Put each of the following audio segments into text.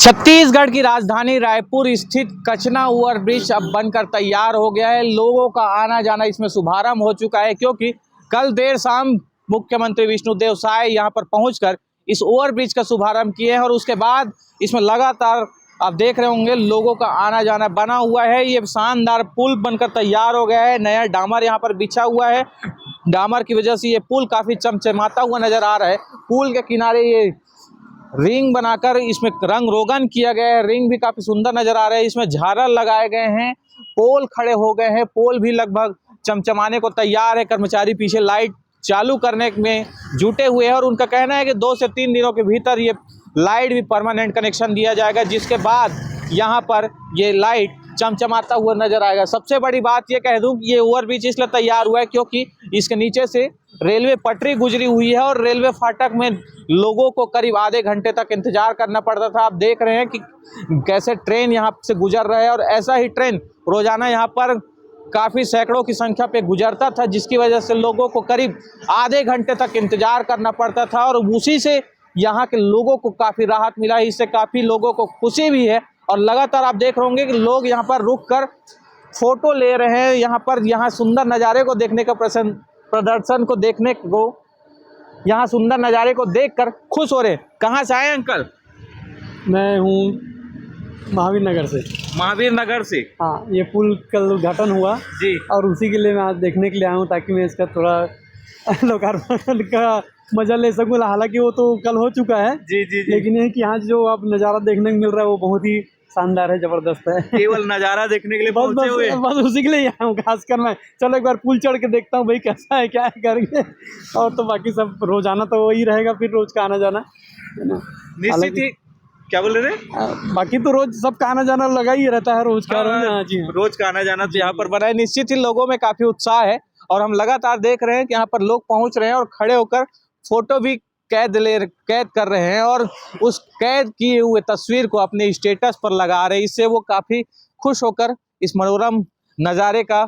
छत्तीसगढ़ की राजधानी रायपुर स्थित कचना ओवरब्रिज अब बनकर तैयार हो गया है। लोगों का आना जाना इसमें शुभारंभ हो चुका है, क्योंकि कल देर शाम मुख्यमंत्री विष्णुदेव साय यहां पर पहुंचकर इस ओवरब्रिज का शुभारंभ किए हैं और उसके बाद इसमें लगातार आप देख रहे होंगे लोगों का आना जाना बना हुआ है। ये शानदार पुल बनकर तैयार हो गया है। नया डामर यहाँ पर बिछा हुआ है। डामर की वजह से ये पुल काफी चमचमाता हुआ नजर आ रहा है। पुल के किनारे ये रिंग बनाकर इसमें रंग रोगन किया गया है। रिंग भी काफी सुंदर नजर आ रहा है। इसमें झालर लगाए गए हैं, पोल खड़े हो गए हैं, पोल भी लगभग चमचमाने को तैयार है। कर्मचारी पीछे लाइट चालू करने में जुटे हुए हैं और उनका कहना है कि 2 से 3 दिनों के भीतर ये लाइट भी परमानेंट कनेक्शन दिया जाएगा, जिसके बाद यहाँ पर ये लाइट चमचमाता हुआ नजर आएगा। सबसे बड़ी बात ये कह दूं कि ये ओवरब्रिज इसलिए तैयार हुआ है क्योंकि इसके नीचे से रेलवे पटरी गुजरी हुई है और रेलवे फाटक में लोगों को करीब आधे घंटे तक इंतजार करना पड़ता था। आप देख रहे हैं कि कैसे ट्रेन यहाँ से गुजर रहा है और ऐसा ही ट्रेन रोजाना यहाँ पर काफ़ी सैकड़ों की संख्या पे गुजरता था, जिसकी वजह से लोगों को करीब आधे घंटे तक इंतजार करना पड़ता था और उसी से यहाँ के लोगों को काफ़ी राहत मिला है। इससे काफ़ी लोगों को खुशी भी है और लगातार आप देख रहे होंगे कि लोग यहाँ पर रुक कर फोटो ले रहे हैं। यहाँ सुंदर नज़ारे को देखने का प्रदर्शन को देखने को यहाँ सुंदर नज़ारे को देखकर खुश हो रहे। कहाँ से आए अंकल? मैं हूँ महावीर नगर से। महावीर नगर से? हाँ, ये पुल कल उद्घाटन हुआ जी, और उसी के लिए मैं आज देखने के लिए आया हूँ, ताकि मैं इसका थोड़ा लोकार्पण का मजा ले सकूँ। हालांकि वो तो कल हो चुका है जी जी जी। लेकिन ये कि यहाँ जो अब नज़ारा देखने को मिल रहा है वो बहुत ही शानदार है, जबरदस्त है। केवल नज़ारा देखने के लिए पहुंचे हुए? बस उसी के लिए आया हूँ खासकर। मैं चलो एक बार पुल चढ़ के देखता हूँ भाई कैसा है क्या है करके, और तो बाकी सब रोजाना तो वही रहेगा, फिर रोज का आना जाना है ना। निश्चित ही। क्या बोल रहे थे? बाकी तो रोज सबका आना जाना लगा ही रहता है, रोज का। हाँ, जी हाँ। रोज का आना जाना तो यहाँ पर बना है। निश्चित ही लोगों में काफी उत्साह है और हम लगातार देख रहे हैं कि यहाँ पर लोग पहुंच रहे हैं और खड़े होकर फोटो भी कैद कर रहे हैं और उस कैद किए हुए तस्वीर को अपने स्टेटस पर लगा रहे हैं। इससे वो काफी खुश होकर इस मनोरम नज़ारे का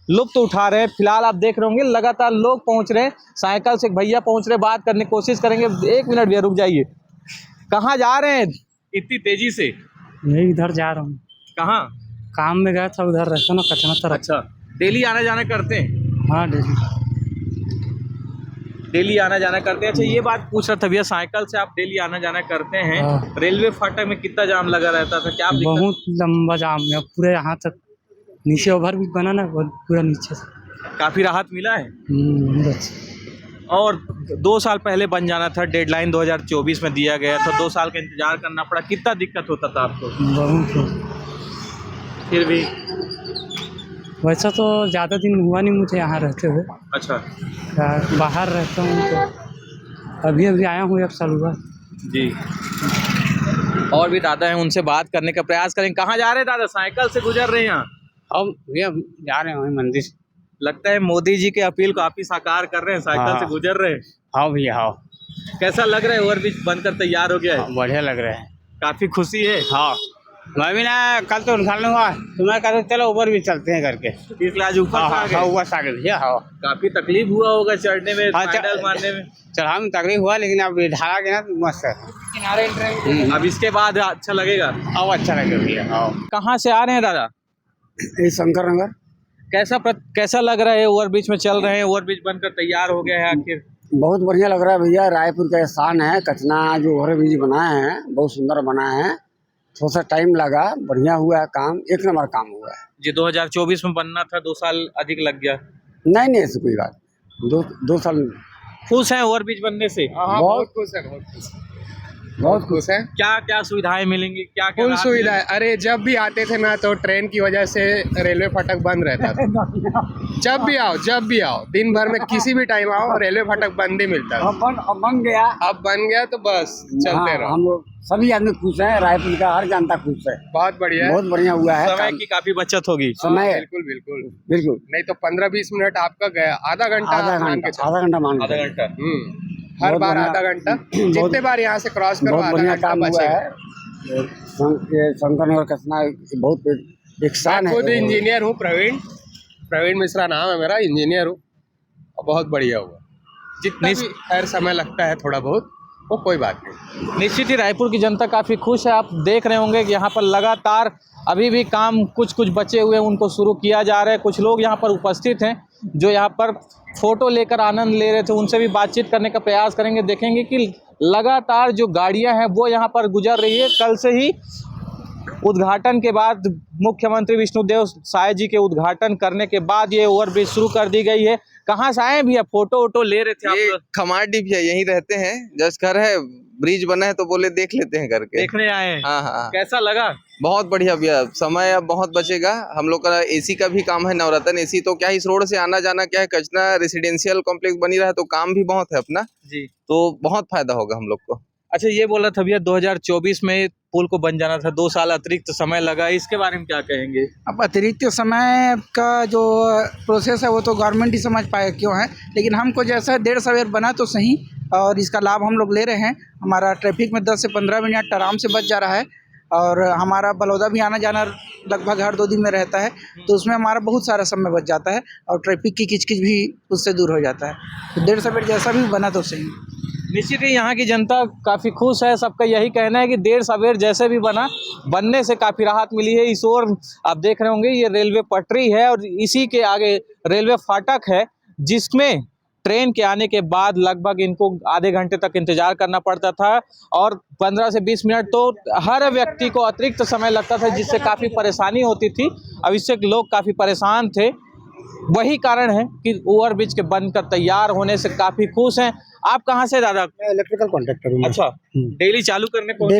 लुत्फ उठा रहे हैं। फिलहाल आप देख रहे होंगे लगातार लोग पहुंच रहे हैं। साइकिल से एक भैया पहुंच रहे, बात करने की कोशिश करेंगे। 1 मिनट भैया रुक जाइए। कहाँ जा रहे हैं इतनी तेजी से? मैं इधर जा रहा हूँ। कहाँ? काम में गया था, उधर रहता ना कचना तरफ। अच्छा, डेली आना जाना करते हैं? हाँ, डेली आना जाना करते हैं। अच्छा, ये बात पूछ रहा था भैया, साइकिल से आप डेली आना जाना करते हैं, हाँ। रेलवे फाटक में कितना जाम लगा रहता था? क्या बहुत लंबा जाम है पूरे यहाँ तक। नीचे ओवर भी बना ना, पूरा नीचे से। काफी राहत मिला है। बहुत अच्छा। और 2 साल पहले बन जाना था, डेडलाइन 2024 में दिया गया था। 2 साल का इंतजार करना पड़ा। कितना दिक्कत होता था आपको? बहुत। फिर भी वैसा तो ज़्यादा दिन हुआ नहीं मुझे यहाँ रहते हुए। अच्छा बाहर रहता हूँ तो अभी आया हूँ, 1 साल हुआ जी। और भी दादा हैं, उनसे बात करने का प्रयास करें। कहाँ जा रहे हैं दादा? साइकिल से गुजर रहे हैं यहाँ? अब भैया जा रहे हैं मंदिर। लगता है मोदी जी के अपील को आप ही साकार कर रहे हैं, साइकिल से गुजर रहे हैं। हाँ भैया, हाँ। कैसा लग रहा है? ओवरब्रिज बनकर तैयार हो गया है? बढ़िया लग रहा है। काफी खुशी है? हाँ, मैं भी ना कल तो उठा हुआ तो मैं कहता चलो ऊपर भी चलते हैं करके, इसलिए आज ऊपर आ गए। ऊपर आ गए भैया। हाँ, काफी तकलीफ हुआ होगा चढ़ने में, हाँ, पैडल मारने में। चढ़ाने में तकलीफ हुआ, लेकिन अब ढाला गया ना मस्त है। अब इसके बाद अच्छा लगेगा। अब अच्छा लगेगा भैया। हाँ। कहाँ से आ रहे हैं दादा? शंकर नगर। कैसा लग रहा है? ओवरब्रिज में चल रहे हैं, ओवरब्रिज बनकर तैयार हो गया है आखिर। बहुत बढ़िया लग रहा है भैया। रायपुर का स्थान है कचना, जो ओवरब्रिज बनाए हैं बहुत सुंदर बना है। थोड़ा सा टाइम लगा, बढ़िया हुआ है काम, 1 नंबर काम हुआ है जी। 2024 में बनना था, 2 साल अधिक लग गया। नहीं ऐसी कोई बात। 2 साल। खुश हैं ओवरब्रिज बनने से? बहुत खुश है, बहुत खुश है। क्या क्या सुविधाएं मिलेंगी? क्या क्या फुल सुविधा है। अरे जब भी आते थे ना तो ट्रेन की वजह से रेलवे फाटक बंद रहता था। जब भी आओ दिन भर में किसी भी टाइम आओ, रेलवे फाटक बंद ही मिलता था। अब बन गया। अब बन गया तो बस चलते रहो। हम लोग सभी आदमी खुश हैं, रायपुर का हर जनता खुश है। बहुत बढ़िया है। बहुत बढ़िया हुआ है। समय की काफी बचत होगी। समय बिल्कुल बिल्कुल बिल्कुल। नहीं तो 15-20 मिनट आपका गया, आधा घंटा मान के चलो। आधा घंटा मान के आधा घंटा। हर बार आधा घंटा, जितने बार यहाँ से क्रॉस करो बहुत आधा बढ़िया घंटा काम हुआ बचेगा। है। शंकर नगर कचना बहुत एक शान है। खुद इंजीनियर हूँ, प्रवीण मिश्रा नाम है मेरा, इंजीनियर हूँ। बहुत बढ़िया हुआ। जितना भी खैर समय लगता है थोड़ा बहुत, वो कोई बात नहीं। निश्चित ही रायपुर की जनता काफ़ी खुश है। आप देख रहे होंगे कि यहाँ पर लगातार अभी भी काम कुछ बचे हुए हैं, उनको शुरू किया जा रहा है। कुछ लोग यहाँ पर उपस्थित हैं जो यहाँ पर फ़ोटो लेकर आनंद ले रहे थे, उनसे भी बातचीत करने का प्रयास करेंगे। देखेंगे कि लगातार जो गाड़ियाँ हैं वो यहाँ पर गुजर रही है। कल से ही उद्घाटन के बाद, मुख्यमंत्री विष्णुदेव साय जी के उद्घाटन करने के बाद ये ओवरब्रिज शुरू कर दी गई है। कहाँ से आए भैया? फोटो वोटो ले रहे थे ये आप? खमार डिप है, यहीं रहते हैं। जस्ट घर है, ब्रिज बना है तो बोले देख लेते हैं करके। देखने आए हैं। हाँ हाँ, कैसा लगा? बहुत बढ़िया भैया। समय अब बहुत बचेगा। हम लोग का एसी का भी काम है, नवरत्न एसी। तो क्या इस रोड से आना जाना क्या है, कचना रेसिडेंशियल कॉम्प्लेक्स बनी रहा है तो काम भी बहुत है अपना, जी। तो बहुत फायदा होगा हम लोग को। अच्छा, ये बोला था भैया 2024 में पुल को बन जाना था, 2 साल अतिरिक्त समय लगा, इसके बारे में क्या कहेंगे? अब अतिरिक्त समय का जो प्रोसेस है वो तो गवर्नमेंट ही समझ पाए क्यों है, लेकिन हमको जैसा 1.5 सवेर बना तो सही, और इसका लाभ हम लोग ले रहे हैं। हमारा ट्रैफिक में 10 से 15 मिनट आराम से बच जा रहा है, और हमारा बलौदा भी आना जाना लगभग हर 2 दिन में रहता है, तो उसमें हमारा बहुत सारा समय बच जाता है और ट्रैफिक की किचकिच भी उससे दूर हो जाता है। तो 1.5 सवेर जैसा भी बना तो सही। निश्चित ही यहाँ की जनता काफ़ी खुश है। सबका यही कहना है कि 1.5 सवेर जैसे भी बनने से काफ़ी राहत मिली है। इस ओर आप देख रहे होंगे ये रेलवे पटरी है और इसी के आगे रेलवे फाटक है, जिसमें ट्रेन के आने के बाद लगभग इनको आधे घंटे तक इंतजार करना पड़ता था, और 15 से 20 मिनट तो हर व्यक्ति को अतिरिक्त समय लगता था, जिससे काफ़ी परेशानी होती थी। अब इससे लोग काफ़ी परेशान थे। वही कारण है कि ओवरब्रिज के बनकर तैयार होने से काफ़ी खुश हैं। आप कहाँ से दादा? मैं इलेक्ट्रिकल कॉन्ट्रैक्टर हूँ। अच्छा, डेली चालू करने पहुंचे?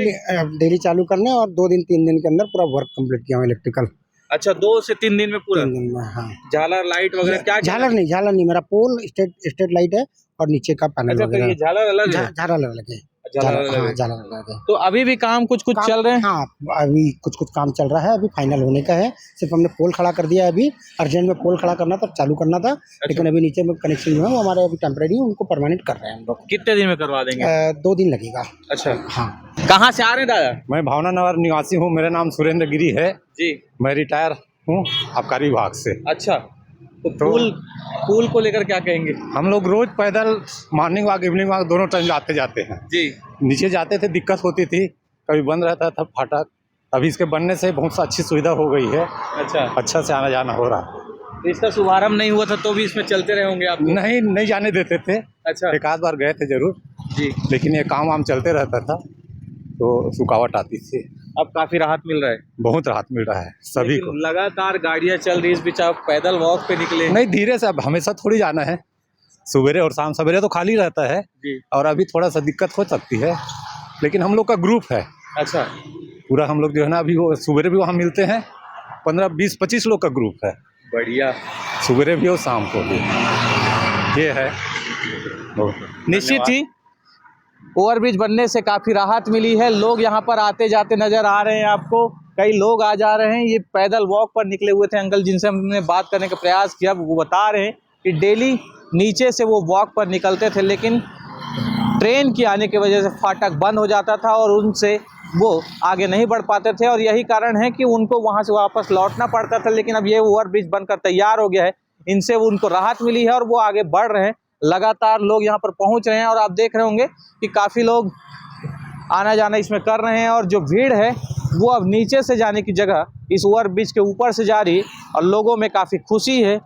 डेली चालू करने और 2 दिन 3 दिन के अंदर पूरा वर्क कंप्लीट किया हूँ इलेक्ट्रिकल। अच्छा, 2 से 3 दिन में पूरा? 3 दिन में, हाँ। झालर लाइट वगैरह क्या? झालर नहीं, मेरा पोल स्ट्रेट लाइट है और नीचे का पैनल अच्छा, तो वगैरह। ये झालर अलग है? झालर अलग है। झालर अलग है। झालर अलग है। तो अभी भी काम कुछ चल रहे हैं? हाँ, अभी कुछ काम चल रहा है, अभी फाइनल होने का है। सिर्फ हमने पोल खड़ा कर दिया है। अभी अर्जेंट में पोल खड़ा करना था, चालू करना था। लेकिन अभी नीचे में कनेक्शन जो है वो हमारे अभी टेम्परेरी, उनको परमानेंट कर रहे हैं हम लोग। कितने दिन में करवा देंगे? 2 दिन लगेगा। अच्छा, हाँ। कहाँ से आ रहे हैं दादा? मैं भावना नगर निवासी हूँ। मेरा नाम सुरेंद्र गिरी है जी। मैं रिटायर हूँ आबकारी विभाग से। अच्छा, तो पुल को लेकर क्या कहेंगे? हम लोग रोज पैदल मॉर्निंग वॉक इवनिंग वॉक दोनों टाइम आते जाते हैं। जी। नीचे जाते थे, दिक्कत होती थी, कभी बंद रहता था फाटक। अभी इसके बनने से बहुत अच्छी सुविधा हो गई है। अच्छा से आना जाना हो रहा है। तो इसका शुभारंभ नहीं हुआ था तो भी इसमें चलते रहे होंगे आप? नहीं जाने देते थे। अच्छा। एक आध बार गए थे जरूर जी। लेकिन ये काम वाम चलते रहता था तो रुकावट आती थी। अब काफी राहत मिल रहा है? बहुत राहत मिल रहा है सभी को। लगातार गाड़ियां चल रही, इस बीच आप पैदल वॉक पे निकले? नहीं, धीरे से। अब हमेशा थोड़ी जाना है, सवेरे और शाम। सवेरे तो खाली रहता है जी। और अभी थोड़ा सा दिक्कत हो सकती है, लेकिन हम लोग का ग्रुप है। अच्छा। पूरा हम लोग जो है ना, अभी वो सवेरे भी वहाँ मिलते हैं। 15, 20, 25 लोग का ग्रुप है। बढ़िया। सवेरे भी और शाम को भी। ये है। निश्चित ही ओवरब्रिज बनने से काफ़ी राहत मिली है। लोग यहाँ पर आते जाते नज़र आ रहे हैं आपको। कई लोग आ जा रहे हैं। ये पैदल वॉक पर निकले हुए थे अंकल, जिनसे हमने बात करने का प्रयास किया। वो बता रहे हैं कि डेली नीचे से वो वॉक पर निकलते थे, लेकिन ट्रेन की आने की वजह से फाटक बंद हो जाता था और उनसे वो आगे नहीं बढ़ पाते थे, और यही कारण है कि उनको वहाँ से वापस लौटना पड़ता था। लेकिन अब ये ओवरब्रिज बनकर तैयार हो गया है, इनसे उनको राहत मिली है और वो आगे बढ़ रहे हैं। लगातार लोग यहाँ पर पहुँच रहे हैं और आप देख रहे होंगे कि काफ़ी लोग आना जाना इसमें कर रहे हैं, और जो भीड़ है वो अब नीचे से जाने की जगह इस ओवरब्रिज के ऊपर से जा रही है, और लोगों में काफ़ी खुशी है